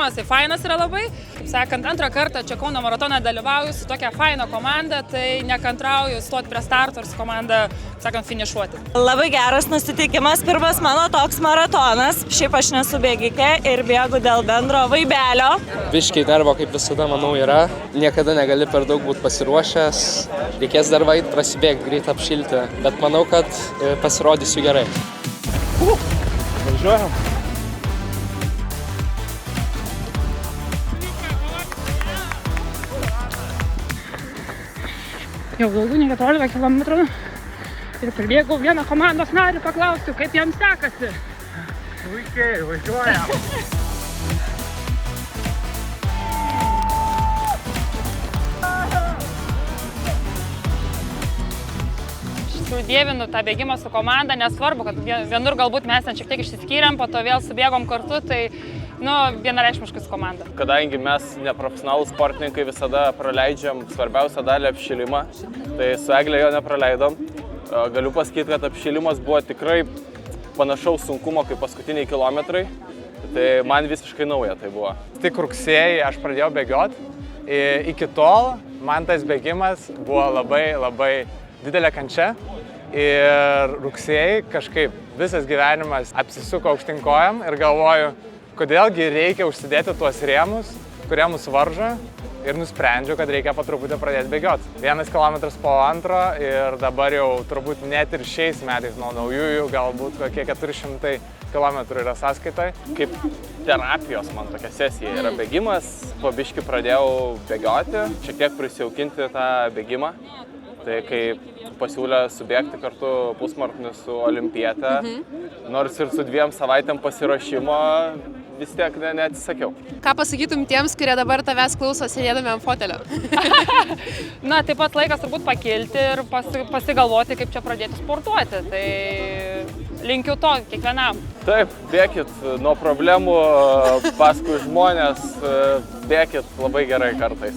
bėgimas, tai fainas yra labai. Kaip sakant, antrą kartą čia Kauno maratone dalyvauju su tokia faina komanda, tai nekantrauju stoti prie starto ir su komanda, sakant, finišuoti. Labai geras nusiteikimas, pirmas mano toks maratonas. Šiaip aš nesu bėgikė ir bėgu dėl bendro vaibelio. Biškiai nervo, kaip visada, manau, yra. Niekada negali per daug būti pasiruošęs. Reikės dar vait prasibėgti, greit apšilti, bet manau, kad pasirodysiu gerai. Važiuojam. Jau daugiau nei 14 km ir pribėgau vieną komandos narį, paklausiu, kaip jam sekasi. Puikiai, važiuojam. Dievinu tą bėgimą su komanda, nesvarbu, kad vienur galbūt mes ten šiek tiek išsiskyrėm, po to vėl subėgom kartu, tai vienareikšmiškai su komanda. Kadangi mes neprofesionalūs sportininkai visada praleidžiam svarbiausią dalį apšilimą, tai su Egle jo nepraleidom. Galiu pasakyti, kad apšilimas buvo tikrai panašaus sunkumo kaip paskutiniai kilometrai, tai man visiškai nauja tai buvo. Tik rugsėjį aš pradėjau bėgioti, iki tol man tas bėgimas buvo labai didelė kančia. Ir rugsėjai kažkaip visas gyvenimas apsisuko aukštyn kojam ir galvoju, kodėlgi reikia užsidėti tuos rėmus, kurie mus varžo, ir nusprendžiau, kad reikia po truputį pradėti bėgioti. 1 kilometras po antro ir dabar jau turbūt net ir šiais metais nuo naujųjų galbūt kokie 400 kilometrų yra sąskaitai. Kaip terapijos man tokia sesija yra bėgimas, po biškį pradėjau bėgioti, šiek tiek prisijaukinti tą bėgimą. Tai kai pasiūlė subėgti kartu pusmaratonį su olimpiete, nors ir su 2 savaitėm pasiruošimo, vis tiek neatsisakiau. Ką pasakytum tiems, kurie dabar tavęs klauso sėdėdami ant fotelio? Taip pat laikas turbūt pakilti ir pasigalvoti, kaip čia pradėti sportuoti. Tai linkiu to kiekvienam. Taip, bėkit nuo problemų paskui žmonės, bėkit labai gerai kartais.